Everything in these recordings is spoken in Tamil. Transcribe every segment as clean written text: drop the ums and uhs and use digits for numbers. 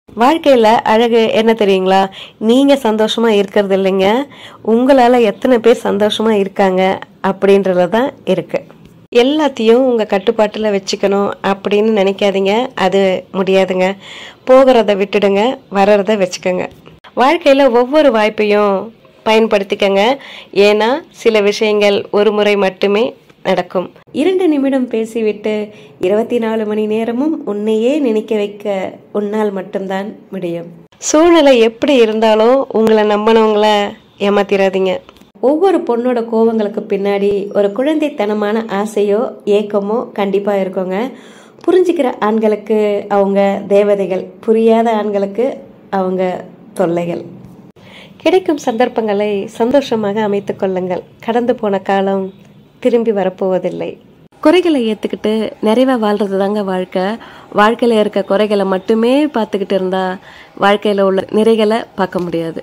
வாழ்க்கையில அழகு என்ன தெரியுங்களா? நீங்க சந்தோஷமா இருக்கிறது இல்லைங்க, உங்களால எத்தனை பேர் சந்தோஷமா இருக்காங்க அப்படின்றதுதான் இருக்கு. எல்லாத்தையும் உங்க கட்டுப்பாட்டுல வச்சுக்கணும் அப்படின்னு நினைக்காதீங்க, அது முடியாதுங்க. போகிறத விட்டுடுங்க, வர்றத வச்சுக்கோங்க. வாழ்க்கையில ஒவ்வொரு வாய்ப்பையும் பயன்படுத்திக்கங்க. ஏன்னா சில விஷயங்கள் ஒரு முறை மட்டுமே நடக்கும். 2 நிமிடம் பேசிவிட்டு 24 மணி நேரமும் உன்னையே நினைக்க வைக்க உன்னால் மட்டும்தான் முடியும். சூழ்நிலை எப்படி இருந்தாலும் உங்களை நம்பினவங்கள ஏமாத்திராதீங்க. ஒவ்வொரு பொண்ணோட கோவங்களுக்கு பின்னாடி ஒரு குழந்தைத்தனமான ஆசையோ ஏக்கமோ கண்டிப்பா இருக்குங்க. புரிஞ்சுக்கிற ஆண்களுக்கு அவங்க தேவதைகள், புரியாத ஆண்களுக்கு அவங்க தொல்லைகள். கிடைக்கும் சந்தர்ப்பங்களை சந்தோஷமாக அமைத்துக் கொள்ளுங்கள். கடந்து போன காலம் திரும்பி வரப்போவதில்லை. குறைகளை ஏத்துக்கிட்டு நிறைவா வாழ்றது தாங்க வாழ்க்கை. வாழ்க்கையில இருக்க குறைகளை மட்டுமே பார்த்துக்கிட்டு இருந்தா வாழ்க்கையில உள்ள நிறைகளை பார்க்க முடியாது.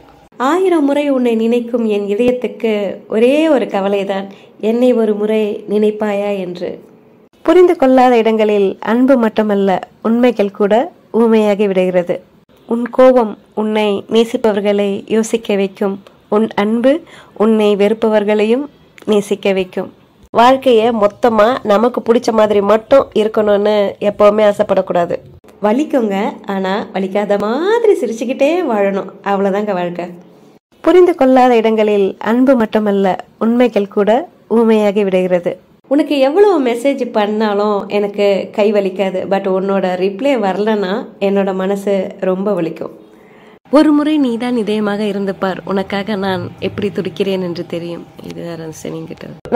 1000 முறை உன்னை நினைக்கும் என் இதயத்துக்கு ஒரே ஒரு கவலைதான், என்னை ஒரு முறை நினைப்பாயா என்று. புரிந்து கொள்ளாத இடங்களில் அன்பு மட்டுமல்ல, உண்மைகள் கூட ஊமையாகி விடுகிறது. உன் கோபம் உன்னை நேசிப்பவர்களை யோசிக்க வைக்கும். உன் அன்பு உன்னை வெறுப்பவர்களையும் நேசிக்க வைக்கும். வாழ்க்கைய மொத்தமா நமக்கு பிடிச்ச மாதிரி மட்டும் இருக்கணும்னு எப்பவுமே ஆசைப்படக்கூடாது. வலிக்குங்க, ஆனா வலிக்காத மாதிரி சிரிச்சுக்கிட்டே வாழணும், அவ்வளவுதாங்க வாழ்க்கை. புரிந்து கொள்ளாத இடங்களில் அன்பு மட்டுமல்ல, உண்மைகள் கூட ஊமையாகி விடுகிறது. உனக்கு எவ்வளவு மெசேஜ் பண்ணாலும் எனக்கு கை வலிக்காது, பட் உன்னோட ரிப்ளை வரலன்னா என்னோட மனசு ரொம்ப வலிக்கும். ஒரு முறை நீதான் இதயமாக இருந்து பார், உனக்காக நான் எப்படி துடிக்கிறேன் என்று தெரியும். இது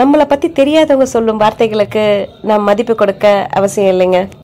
நம்மளை பத்தி தெரியாதவங்க சொல்லும் வார்த்தைகளுக்கு நாம் மதிப்பு கொடுக்க அவசியம் இல்லைங்க.